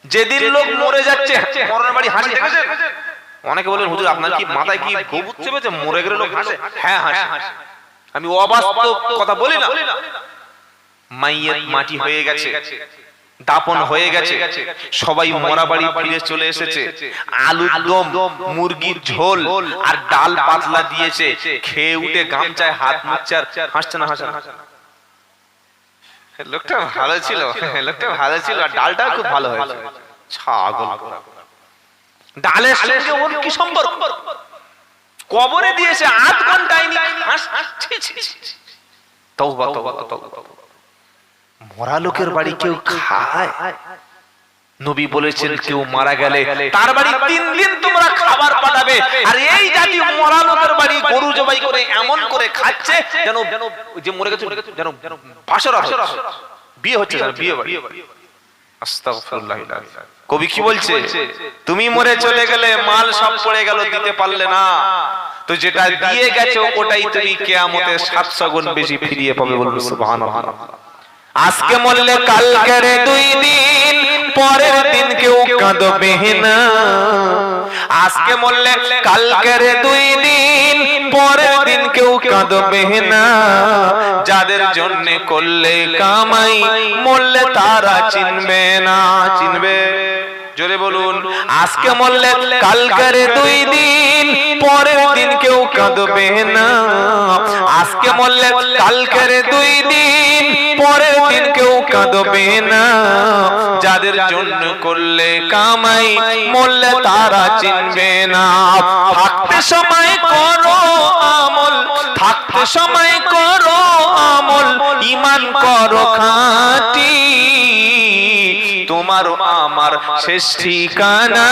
যেদিন লোক মরে যাচ্ছে মরণের বাড়ি হাসি, দেখেছেন? অনেকে বলেন, হুজুর আপনার কি মাথায় কি গোবর চেপেছে, মরে গেলে লোক হাসে? হ্যাঁ হাসে। আমি অবাস্তব কথা বলি না। মাইয়ের মাটি হয়ে গেছে, দাপন হয়ে গেছে, সবাই মরা বাড়ি ফিরে চলে এসেছে, আলুর দম, মুরগির ঝোল আর ডাল পাতলা দিয়েছে, খেয়ে উঠে গামছায় হাত মুছছে, আর হাসছে না? হাসে না? লোকটা ভালো ছিল, লোকটা ভালো ছিল, আর ডালটা খুব ভালো হয়েছে। ছাগল, ডালের সঙ্গে ওর কি সম্পর্ক? কবরে দিয়েছে, 8 ঘন্টায় তওবা তওবা তওবা। মরা লোকের বাড়ি কেউ খায়? নবী বলেছেন কেউ মারা গেলে তার বাড়ি 3 দিন তোমরা খাবার পাঠাবে, আর এই জাতি মরা লোকের বাড়ি গরু জবাই করে এমন করে খাচ্ছে যেন যে মরে গেছে যেন বাসরাত বিয়ে হচ্ছে, বিয়ে বাড়ি। আস্তাগফিরুল্লাহ। কবি কি বলছে? তুমি মরে চলে গেলে মাল সব পড়ে গেল, দিতে পারলে না, তো যেটা দিয়ে গেছো ওটাই তুমি কিয়ামতে 700 গুণ বেশি ফিরিয়ে পাবে। বলুন সুবহানাল্লাহ। আজকে মরলে কালকের 2 দিন, পরের দিন কেউ কাঁদবে না। আজকে মরলে কালকের 2 দিন, পরের দিন কেউ কাঁদবে না। যাদের জন্য করলে কামাই, মরলে তারা চিনবে না। চিনবে? জোরে বলুন। আজকে মরলে কালকের 2 দিন, পরের দিন কেউ কাঁদবে না। আজকে মরলে কালকের 2 দিন, পরের দিন কেউ কাঁদবে না। যাদের জন্য করলে কামাই, মরলে তারা চিনবে না। থাকতে সময় করো আমল, থাকতে সময় করো আমল, ঈমান করো খাঁটি। তোমার আমার শেষ ঠিকানা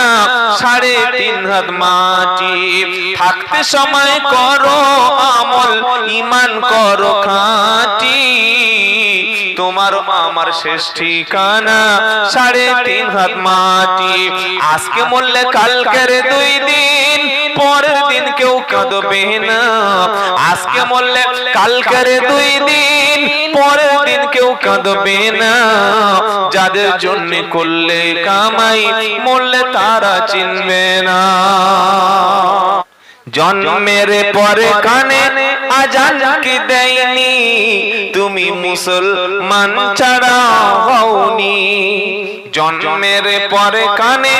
3.5 হাত মাটি। থাকতে সময় করো আমল, ঈমান করো খাঁটি। তোমার আমার শেষ ঠিকানা 3.5 হাত মাটি। আজকে মরলে কালকের 2 দিন, পরের দিন কেউ কাঁদবে না। আজকে মরলে কালকের 2 দিন, পরের দিন কেউ কাঁদবে না। যাদের জন্য করলে কামাই, মরলে তারা চিনবে না। জন্মের পরে কানে আজান কি দেয়নি, তুমি মুসলমান ছাড়া হওনি। জন্মের পরে কানে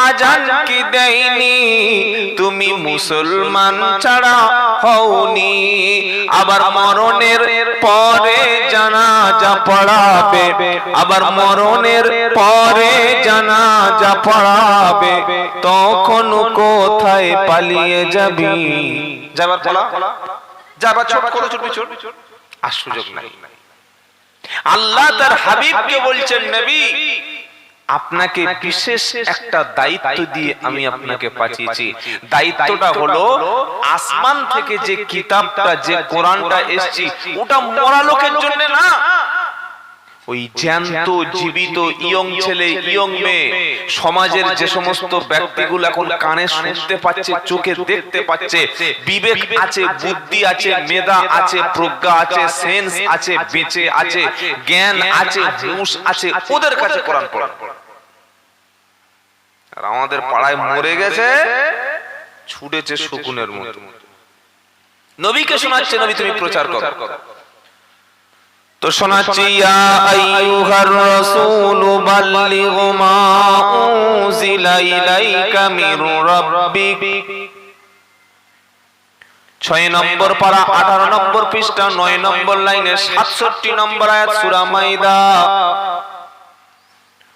আজান কি দেয়নি, তুমি মুসলমান ছাড়া হওনি। আবার মরণের পরে জানাজা পড়াবে, আবার মরণের পরে জানাজা পড়াবে, তখন কোথায় পালিয়ে যাবি? যাবার বলা, যাবার ছোট করে ছুটবি, ছোট আর সুযোগ নাই। আল্লাহ তার হাবিবকে বলছেন, নবী আপনাকে বিশেষ একটা দায়িত্ব দিয়ে আমি আপনাকে পাঠিয়েছি। দায়িত্বটা হলো আসমান থেকে যে কিতাবটা, যে কোরআনটা এসেছে, ওটা মরা লোকের জন্য না, ওই জ্যান্ত জীবিত ইয়ং ছেলে ইয়ং মেয়ে, সমাজের যে সমস্ত ব্যক্তিগুলো এখন কানে শুনতে পাচ্ছে, চোখে দেখতে পাচ্ছে, বিবেক আছে, বুদ্ধি আছে, মেধা আছে, প্রজ্ঞা আছে, সেন্স আছে, বেঁচে আছে, জ্ঞান আছে, হুঁশ আছে, ওদের কাছে কোরআন পড়া। আর আমাদের পাড়ায় মরে গেছে, ছুটেছে শকুনের মতো। নবীকে শোনাচ্ছে, নবী তুমি প্রচার করো। তো শোনাচ্ছি, ইয়া আইয়ুহার রাসূল বাল্লিগ মা উনজিলা ইলাইকা মির রাব্বিক। 6 নম্বর পারা 18 নম্বর পৃষ্ঠা 9 নম্বর লাইনে 67 নম্বর আয়াত সূরা মাইদা।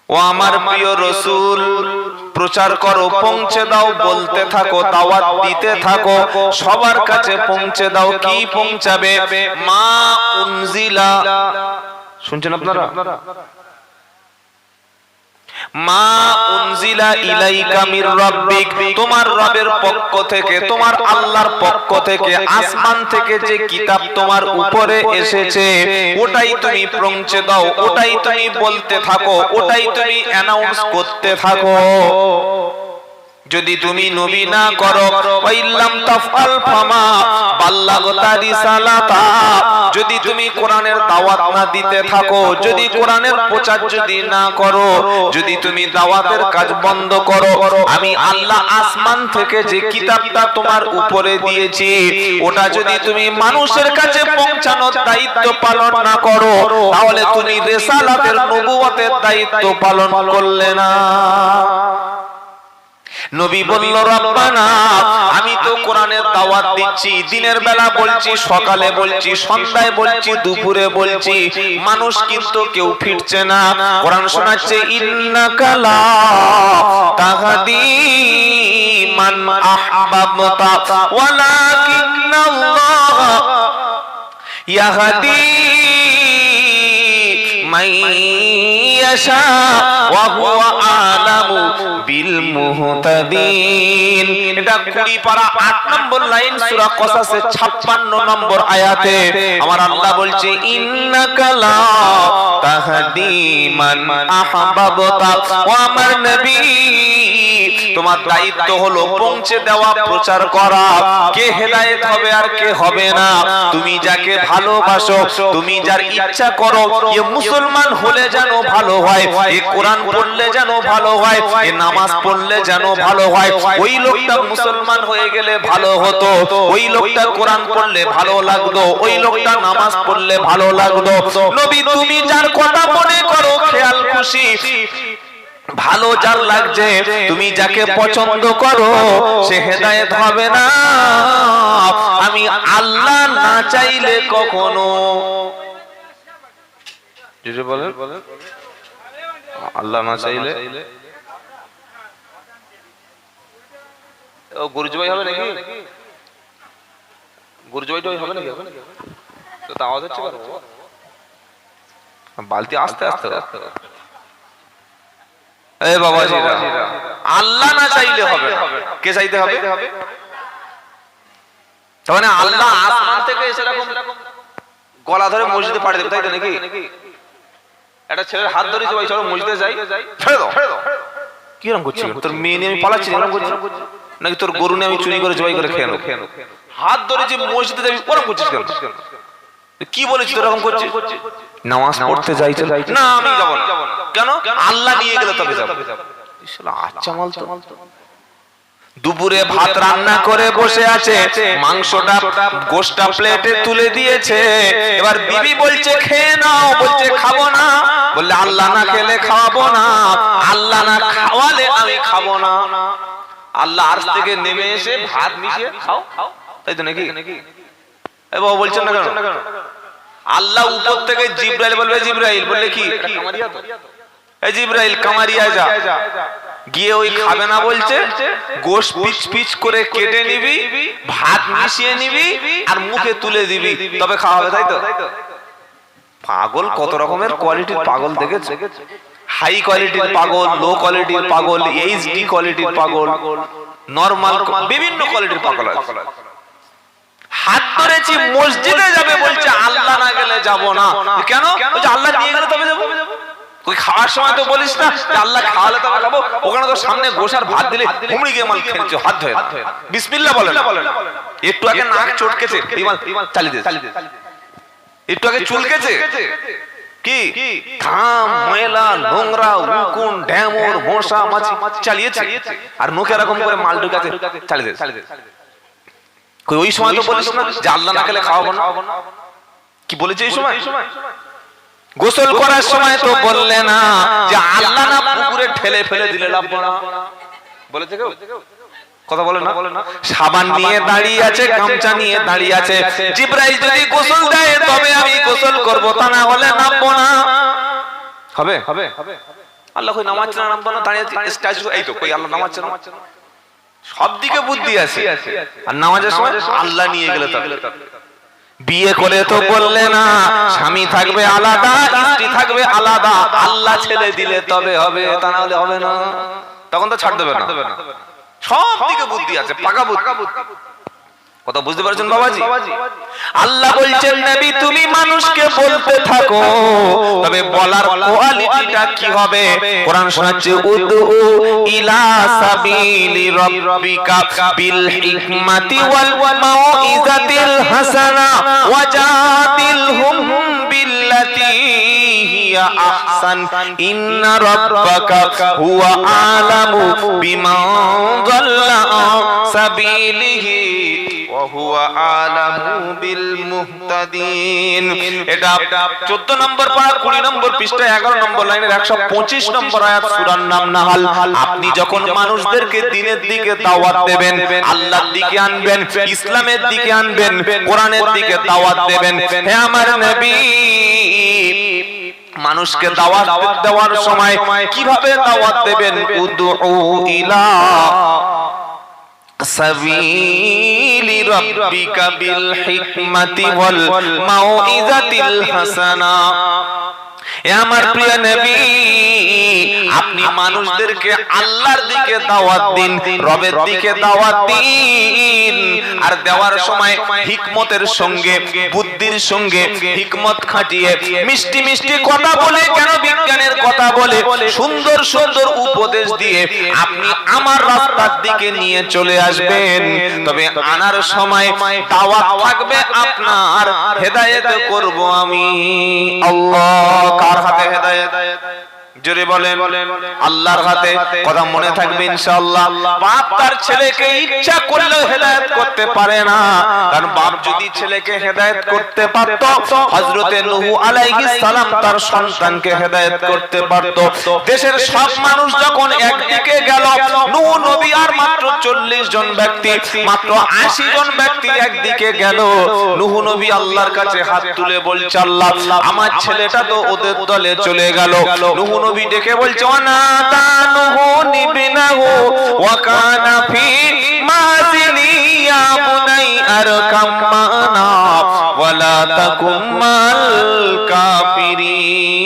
ও আমার প্রিয় রাসূল, প্রচার করো, পৌঁছে দাও, বলতে থাকো, দাওয়াত দিতে থাকো, সবার কাছে পৌঁছে দাও। কি পৌঁছাবে? মা উনজিলা, শুনছেন আপনারা? মা উনজিলা ইলাইকা মির রাব্বিক, তোমার রবের পক্ষ থেকে, তোমার আল্লাহর পক্ষ থেকে, আসমান থেকে যে কিতাব তোমার উপরে এসেছে, ওটাই তুমি পৌঁছে দাও, ওটাই তুমি বলতে থাকো, ওটাই তুমি অ্যানাউন্স করতে থাকো। যদি তুমি নবী না করো, ওয়াইল্লাম তাফআল ফামা বাল্লাগতা রিসালাতা, যদি তুমি কোরআনের দাওয়াত না দিতে থাকো, যদি কোরআনের প্রচার যদি না করো, যদি তুমি দাওয়াতের কাজ বন্ধ করো, আমি আল্লাহ আসমান থেকে যে কিতাবটা তোমার উপরে দিয়েছি, ওটা যদি তুমি মানুষের কাছে পৌঁছানোর দায়িত্ব পালন না করো, তাহলে তুমি রিসালাতের নবুয়তের দায়িত্ব পালন করলে না। নবী বলল, রব্বানা, আমি তো কোরআনের দাওয়াত দিচ্ছি, দিনের বেলা বলছি, সকালে বলছি, সন্ধ্যায় বলছি, দুপুরে বলছি, মানুষ কিন্তু কেউ ফিরছে না। কোরআন শোনাচ্ছে, ইন্নাকা লা তাহদি মান আহবাবতা ওয়ালাকিন্নাল্লাহ ইয়াহদি মান ইয়াশা ওয়া হুয়া আলামু বিল মুহতাদিন। এটা 20 পারা 8 নম্বর লাইন সূরা কসাসের 56 নম্বর আয়াতে আমার আল্লাহ বলছে ইন্নাকা লা তাহদি মান আহবাবতা। ও আমার নবী, তোমার দায়িত্ব হলো পৌঁছে দেওয়া, প্রচার করা, কে হেদায়েত হবে আর কে হবে না। তুমি যাকে ভালোবাসো, তুমি যার ইচ্ছা করো, এ মুসলমান হলে যেন ভালো হয়, এ কোরআন পড়লে যেন ভালো হয়, এ নামাজ পড়লে যেন ভালো হয়। ওই লোকটা মুসলমান হয়ে গেলে ভালো হতো, ওই লোকটা কোরআন পড়লে ভালো লাগতো, ওই লোকটা নামাজ পড়লে ভালো লাগতো। নবী, তুমি যার কথা মনে করো খেয়াল খুশি ভালো যার লাগছে, তুমি যাকে পছন্দ করো সে হেদায়েত হবে না। আমি আল্লাহ না চাইলে কখনো, আল্লাহ না চাইলে গুরুজবাই হবে নাকি? গুরুজবাইটাই হবে নাকি? তো আওয়াজ হচ্ছে বালতি আস্তে আস্তে আল্লাহ না চাইলে হবে, কে চাইতে হবে? তাহলে আল্লাহ আসমান থেকে এসে এরকম গলা ধরে মসজিদে পাঠিয়ে দেবে, তাই তো নাকি? একটা ছেলের হাত ধরেছে, ভাই চলো মসজিদে যাই, ছেড়ে দাও। কিরকম করছিস? তোর মেয়ে নিয়ে আমি পালাচ্ছি নাকি তোর গরু নিয়ে আমি চুরি করে জবাই করে খেয়ে নেব? হাত ধরেছি মসজিদে যাবি, ওরকম করছিস কেন? কি বলেছিস এরকম করছিস? নামাজ পড়তে যাইতে না, আমি যাব না। কেন? আল্লাহ নিয়ে গেলে তবে যাব। আচ্ছা মাল তো। দুপুরে ভাত রান্না করে বসে আছে, মাংসটা গোশটা প্লেটে তুলে দিয়েছে, এবার বিবি বলছে খেয়ে নাও, বলছে খাবো না। বললে আল্লাহ না খেলে খাওয়াবো না, আল্লাহ না খাওয়ালে আমি খাবো না। আল্লাহ আরশ থেকে নেমে এসে ভাত মিশিয়ে খাও, তাই তো নাকি? এ বাবা বলছেন না কেন? আল্লাহ উপর থেকে জিবরাইল বলবে, জিবরাইল বললে কি কামারিয়া তো, এই জিবরাইল কামারিয়া যা, গিয়ে ওই খাবে না বলছে, গোশ পিচ পিচ করে কেটে নিবি, ভাত মিশিয়ে নিবি আর মুখে তুলে দিবি, তবে খাওয়া হবে, তাই তো? পাগল কত রকমের কোয়ালিটির পাগল দেখেছে, হাই কোয়ালিটির পাগল, লো কোয়ালিটির পাগল, এইচডি কোয়ালিটির পাগল, নরমাল, বিভিন্ন কোয়ালিটির পাগল আছে। হাত ধরেছি মসজিদে যাবে বলছে, আল্লাহ না গেলে যাব না। কেন? বলছে আল্লাহ নিয়ে গেলে তবে যাব। তুই খাওয়ার সময় তো বলিস না যে আল্লাহ খাওয়ালে তবে খাবো, ওখানে তো সামনে গোশার ভাত দিলে হুমড়ি গিয়ে মাল খেয়েছে, হাত ধরে বিসমিল্লাহ বলেন, একটু আগে নাক চটকেছে, চালিয়ে দে, একটু আগে চুলকেছে, কি ঘাম ময়লা নোংরা উকুন ঢ্যামর মশা মাছি চালিয়েছে, আর মুখে এরকম করে মাল ঢুকাতে, চালিয়ে দে। ওই সময় তো বলিস না যে আল্লাহ না খেলে খাওয়াবো না। কি বলেছে এই সময়? গোসল করার সময় তো বললে না যে আল্লাহ না পুকুরে ঠেলে ফেলে দিলে লাভ না, বলেছে কেউ? কথা বলে না? সাবান নিয়ে দাঁড়িয়ে আছে, গামছা নিয়ে দাঁড়িয়ে আছে, জিবরাইল যদি গোসল দেয় তবে আমি গোসল করব, তা না হলে নামবো না। হবে? আল্লাহ কই নামাজ না, নামবো না, দাঁড়িয়ে আছে স্ট্যাচু, এই তো কই আল্লাহ নামাজ না। সব দিকে বুদ্ধি আছে, আর নামাজের সময় আল্লাহ নিয়ে গেলে তবে। বিয়ে করে তো বললে না স্বামী থাকবে আলাদা, স্ত্রী থাকবে আলাদা, আল্লাহ ছেড়ে দিলে তবে হবে, তা না হলে হবে না। তখন তো ছাড় দেবে না। সব দিকে বুদ্ধি আছে, পাকা বুদ্ধি। কথা বুঝতে পারছেন বাবাজি? আল্লাহ বলছেন নবী তুমি মানুষকে বলতে থাকো, তবে বলার কোয়ালিটিটা কি হবে? কোরআন শোনাচ্ছে উদউ ইলা সাবিলি রাব্বিকা বিল হিকমাতি ওয়াল মাউইজাতিল হাসানা ওয়াজাদিলহুম বিল্লাতি হিয়া আহসান ইন্না রাব্বাকা হুয়া আলামু বিমান যাল্লা আন সাবিলিহি ওয়া হুয়া আলামু বিল মুহতাদিন। এটা 14 নম্বর পারা 20 নম্বর পৃষ্ঠা 11 নম্বর লাইনের 125 নম্বর আয়াত সূরার নাম নাহাল। আপনি যখন মানুষদেরকে দ্বীনের দিকে দাওয়াত দেবেন, আল্লাহর দিকে আনবেন, ইসলামের দিকে আনবেন, কোরআনের দিকে দাওয়াত দেবেন, হে আমার নবী মানুষকে দাওয়াত দেওয়ার সময় কিভাবে দাওয়াত দেবেন? উদউ ইলা সাবিলি রাব্বিকা বিল হিকমাতি ওয়াল মাউইজাতিল হাসানা। এ আমার প্রিয় নবী, আপনি মানুষদেরকে আল্লাহর দিকে দাওয়াত দিন, রবের দিকে দাওয়াত দিন। আর দেওয়ার সময় হিকমতের সঙ্গে, বুদ্ধির সঙ্গে হিকমত খাটিয়ে মিষ্টি মিষ্টি কথা বলে, কেন বিজ্ঞানের কথা বলে, সুন্দর সুন্দর উপদেশ দিয়ে আপনি আমার রাস্তার দিকে নিয়ে চলে আসবেন। তবে আনার সময় দাওয়াত থাকবে আপনার, হেদায়েত করব আমি। আল্লাহ কার হাতে হেদায়েত? জোরে বলেন আল্লাহর হাতে। কথা মনে থাকবে ইনশাআল্লাহ। বাপ তার ছেলেকে ইচ্ছা করলেও হেদায়েত করতে পারে না, কারণ বাপ যদি ছেলেকে হেদায়েত করতে পারত, হযরতে নূহ আলাইহিস সালাম তার সন্তানকে হেদায়েত করতে পারত। দেশের সব মানুষ যখন একদিকে গেল, নূহ নবী আর মাত্র 40 জন ব্যক্তি, মাত্র 80 জন ব্যক্তি একদিকে গেল। নূহ নবী আল্লাহর কাছে হাত তুলে বলছে, আল্লাহ আমার ছেলেটা তো ওদের দলে চলে গেল। নূহ নবী ডেকে বলছে, ওয়ানাদা নূহু ইবনাহু ওয়া কানা ফি মাযিলি ইয়া বুনাই আরকাম মা'না ওয়া লা তাকুম মাল কাফিরিন।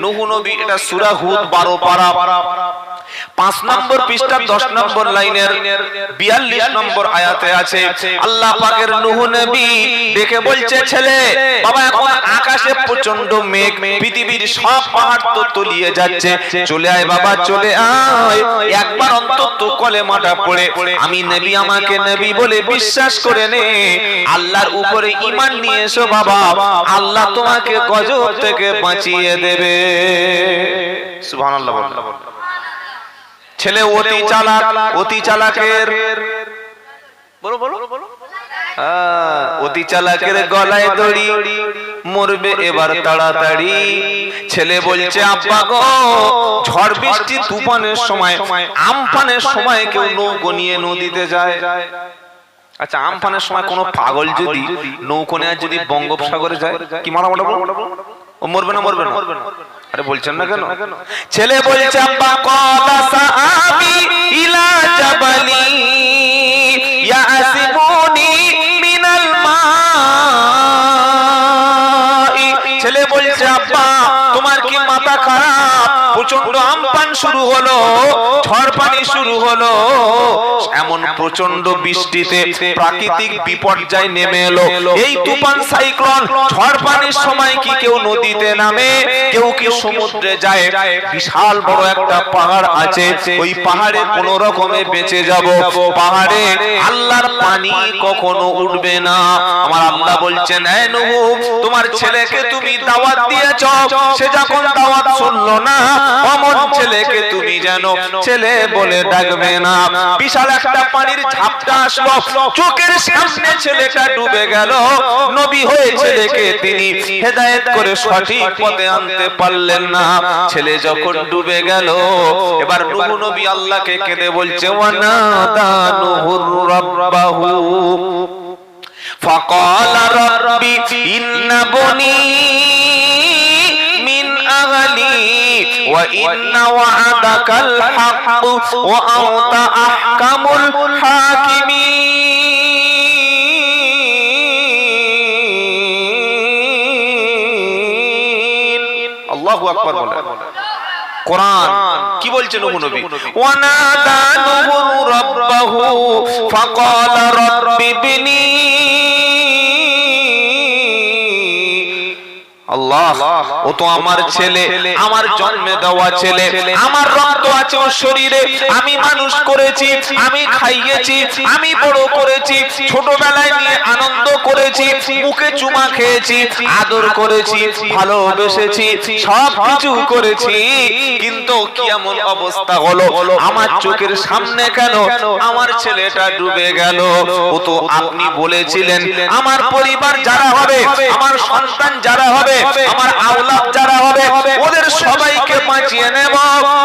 নূহ নবী, এটা সূরা হুদ 12 পারা 5 নম্বর পৃষ্ঠা 10 নম্বর লাইনের 42 নম্বর আয়াতে আছে। আল্লাহ পাকের নূহ নবী দেখে বলছে, ছেলে বাবা এখন আকাশে প্রচন্ড মেঘ, পৃথিবীর সব পাহাড় তো তলিয়ে যাচ্ছে, চলে আয় বাবা চলে আয়, একবার অন্তত কলেমাটা পড়ে আমি নবী, আমাকে নবী বলে বিশ্বাস করে নে, আল্লাহর উপরে ঈমান নিয়ে এসো বাবা, আল্লাহ তোমাকে গজব থেকে বাঁচিয়ে দেবে। সুবহানাল্লাহ বলুন। ছেলে অতি চালাক, অতি চালাকের বলো বলো অতি চালাকের গলায় দড়ি, মরবে এবার তাড়াতাড়ি। ছেলে বলছে, আব্বা গো ঝড় বৃষ্টি তুফানের সময়, আমফানের সময় কেউ নৌকো নিয়ে নদীতে যায়। আচ্ছা আমফানের সময় কোন পাগল যদি নৌকো নিয়ে যদি বঙ্গোপসাগরে যায়, কি মারা মারা ও মরবে না? মরবে না? আরে বলছেন না কেন? ছেলে বলছে, আব্বা ক্বালা সাআবি ইলা জাবালি ইয়াসিবুনি মিনাল মাই। ছেলে বলছে, আব্বা তোমার কি মাথা খারাপ? প্রচন্ড আমপান শুরু হলো, ঝড় পানি শুরু হলো, এমন প্রচন্ড বৃষ্টিতে প্রাকৃতিক বিপর্যয় নেমে এলো। এই তুফান সাইক্লোন ঝড় পানির সময় কি কেউ নদীতে নামে? কেউ কি সমুদ্রে যায়? বিশাল বড় একটা পাহাড় আছে, ওই পাহাড়ে কোন রকমে বেঁচে যাব, পাহাড়ে আল্লাহর পানি কখনো উঠবে না। আমার আল্লাহ বলছেন, এই নূহ তোমার ছেলেকে তুমি দাওয়াত দিয়েছো, সে যখন দাওয়াত শুনলো না, অমন ছেলেকে তুমি যেন ছেলে বলে ডাকবে না। বিশাল একটা পানির ঝাপটা আসলো, চোখের সামনে ছেলেটা ডুবে গেল। নবী হয়ে ছেলেকে তিনি হেদায়েত করে সঠিক পথে আনতে পারলেন না। ছেলে যখন ডুবে গেল, এবার নূহ নবী আল্লাহকে কেঁদে বলছে, ওয়ানাদা নূহুর রাব্বাহু ফাকালা রাব্বি ইন্না বুনি মিন আহলি ওয়া ইন্না ওয়া'দাকাল হাক্ক ওয়া আনতা আহকামুল হাকিমিন। আল্লাহু আকবার বলেন। কোরআন কি বলছে নূহ নবী? ওয়ানাদা নূহু রাব্বাহু ফাকালা রাব্বি বিনি। আল্লাহ, ও তো আমার ছেলে, আমার জন্মে দেওয়া ছেলে, আমার রক্ত আছে ওর শরীরে, আমি মানুষ করেছি, আমি খাইয়েছি, আমি বড় করেছি, ছোটবেলায় নিয়ে আনন্দ করেছি, মুখে চুমা খেয়েছি, আদর করেছি, ভালোবেসেছি, সব কিছু করেছি, কিন্তু কি এমন অবস্থা হলো আমার চোখের সামনে? কেন আমার ছেলেটা ডুবে গেল? ও তো আপনি বলেছিলেন আমার পরিবার যারা হবে, আমার সন্তান যারা হবে, আমার আওলাদ যারা হবে, ওদের সবাইকে বাঁচিয়ে নেব।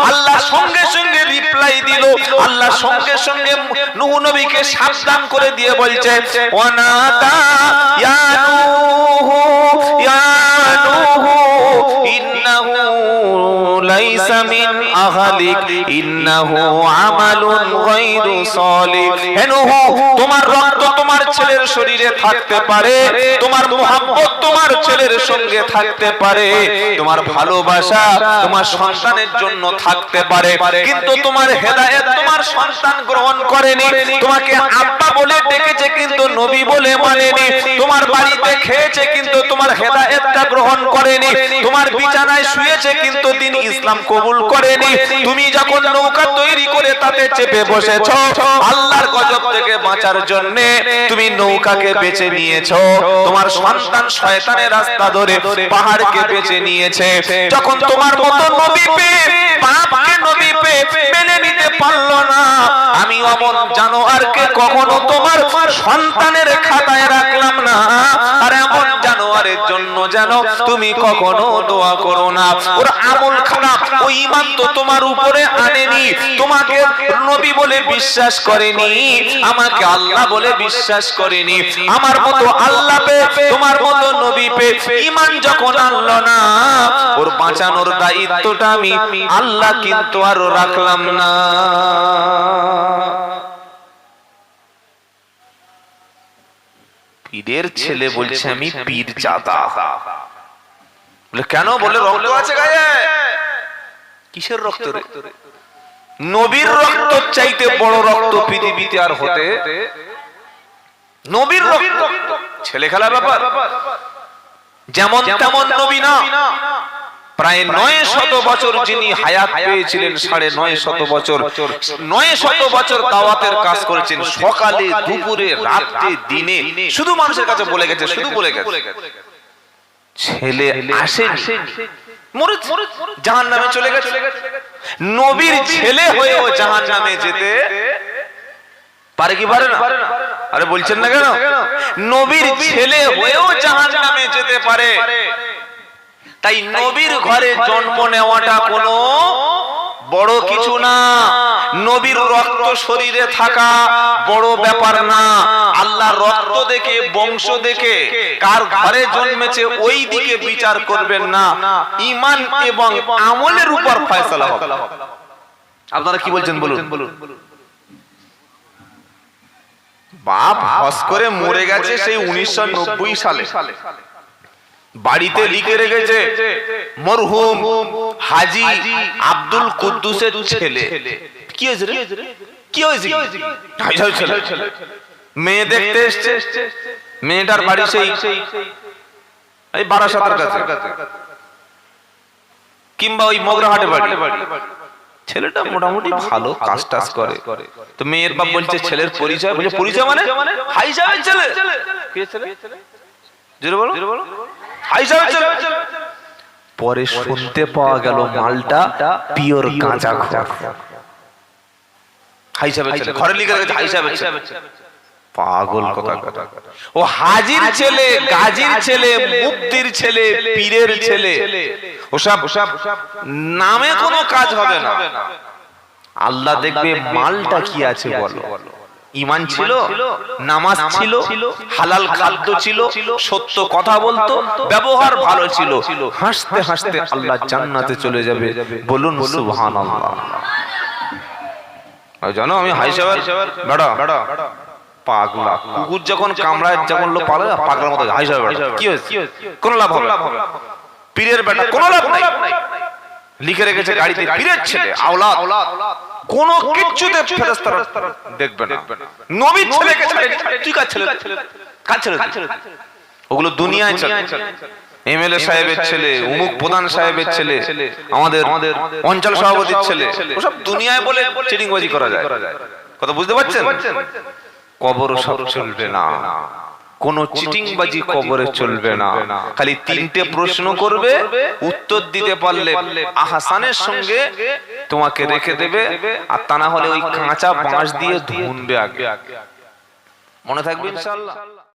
আল্লাহ সঙ্গে সঙ্গে রিপ্লাই দিল, আল্লাহ সঙ্গে সঙ্গে নূহ নবীকে সাবধান করে দিয়ে বলছে, ওয়ানাদা ইয়া নূহু ইয়া নূহু ইন্নাহু লা লাইসা মিন আহলিক ইন্নাহু আমালুন গায়রু সালিহ। হে নূহ, তোমার রক্ত তোমার ছেলের শরীরে থাকতে পারে, তোমার মুহাব্বত তোমার ছেলের সঙ্গে থাকতে পারে, তোমার ভালোবাসা তোমার সন্তানের জন্য থাকতে পারে, কিন্তু তোমার হেদায়েত তোমার সন্তান গ্রহণ করেনি। তোমাকে আব্বা বলে ডেকেছে কিন্তু নবী বলে মানেনি। তোমার বাড়িতে খেয়েছে কিন্তু তোমার হেদায়েতটা গ্রহণ করেনি। তোমার বিছানায় শুয়েছে কিন্তু দিন ইসলাম কবুল করেনি। তুমি যখন নৌকা তৈরি করে তাতে চেপে বসেছো, আল্লাহর গজব থেকে বাঁচার জন্য তুমি নৌকাকে বেছে নিয়েছো। তোমার সন্তান শয়তানের রাস্তা ধরে পাহাড়কে বেছে নিয়েছে। যখন তোমার মতো নবী পেয়ে বাপকে নবী পেয়ে মেনে নিতে পারলো না, আমি অমন জানোয়ারকে কখনো তোমার সন্তানের খাতায় রাখলাম না। আর এমন জানোয়ারের জন্য যেন তুমি কখনো দোয়া করো না। ওর আমল খারাপ, ও ঈমান তো তোমার উপরে আনেনি, তোমাকে নবী বলে বিশ্বাস করেনি, আমাকে আল্লাহ বলে বিশ্বাস করেনি। আমার মতো আল্লাহ পে তোমার মতো নবী পে ঈমান যখন আনলো না, ওর বাঁচানোর দায়িত্বটা আমি আল্লাহ কিন্তু আর রাখলাম না। পীরের ছেলে বলছে আমি পীর জাদা। বলে কেন? বলে রক্ত আছে গায়ে। কিসের রক্ত রে? নবীর রক্ত চাইতে বড় রক্ত পৃথিবীতে আর হতে, নবীর রক্ত। ছেলে খেলার ব্যাপার। যেমন তেমন নবী না। প্রায় 900 বছর যিনি হায়াত পেয়েছিলেন, 950 বছর, 900 বছর দাওয়াতের কাজ করেছেন, সকালে দুপুরে রাতে দিনে, শুধু মানুষের কাছে বলে গেছে, শুধু বলে গেছে। ছেলে আসেনি, মরে জাহান্নামে চলে গেছে। নবীর ছেলে হয়েও জাহান্নামে যেতে পারে কি পারে না? আরে বলছেন না কেন? নবীর ছেলে হয়েও জাহান্নামে যেতে পারে। তাই নবীর ঘরে জন্ম নেওয়াটা কোনো বড় কিছু না। নবীর রক্ত শরীরে থাকা বড় ব্যাপার না। আল্লাহ রক্ত দেখে, বংশ দেখে কার ঘরে জন্মেছে ওই দিকে বিচার করবেন না, ঈমান এবং আমলের উপর ফয়সালা হবে। আপনারা কি বলছেন বলুন? বাপ হজ করে মরে গেছে সেই 1990 সালে, বাড়িতে লিখে রেখেছে মরহুম হাজী আব্দুল কুদ্দুসের ছেলে। কি হয়েছে রে? কি হয়েছে? মেয়ে দেখতে এসছে, মেয়েটার বাড়ি সেই বারাসাতের কাছে কিংবা ওই মগরাহাটে বাড়ি। ছেলেটা মোটামুটি ভালো কাজ টাজ করে। তো মেয়ের বাপ বলছে ছেলের পরিচয়। বলছে পরিচয় মানে? হাই সাহেবের ছেলে। কি ছেলে? জোরে বলো। হাই সাহেবের ছেলে। পরে শুনতে পাওয়া গেল মালটা পিওর গাঁজা খোর। হাই সাহেবের ছেলে, ঘরে লিখে রেখেছে হাই সাহেবের ছেলে। পাগল কথা। ও হাজির ছেলে, গাজীর ছেলে, মুফতির ছেলে, পীরের ছেলে, ওসব নামে কোনো কাজ হবে না। আল্লাহ দেখবে মালটা কি আছে বলো। ঈমান ছিল, নামাজ ছিল, হালাল খাদ্য ছিল, সত্য কথা বলতো, ব্যবহার ভালো ছিল, হাসতে হাসতে আল্লাহ জান্নাতে চলে যাবে। বলুন সুবহানাল্লাহ। জানো আমি হাই সাহেবের বেড়া পাগলা কুকুর যখন কামড়ায়, যখন লোক পাগলা পাগলার মতো হাই সাহেব কি হয়েছে? কোন লাভ হবে? পীরের বেটা কোনো লাভ নাই। লিখে রেখেছে গাড়িতে পীরের ছেলে আওলাদ, কোনো কিচ্ছুতে ফেরেশতারা দেখবে না। নবীর ছেলেকে ছেড়ে তুই কার ছেলে? কার ছেলে? ওগুলো দুনিয়ায় চলে। এমএলএ সাহেবের ছেলে, অমুক প্রধান সাহেবের ছেলে, আমাদের অঞ্চল সভাপতির ছেলে, ওসব দুনিয়ায় বলে চিটিংবাজি করা যায়। কথা বুঝতে পারছেন? কবর সব চলবে না, কোন চিটিংবাজি কবরে চলবে না। খালি 3টে প্রশ্ন করবে, উত্তর দিতে পারলে আহসানের সঙ্গে তোমাকে রেখে দেবে, আর তা না হলে ওই কাঁচা বাঁশ দিয়ে ধুনবে আগে। মনে থাকবে ইনশাআল্লাহ।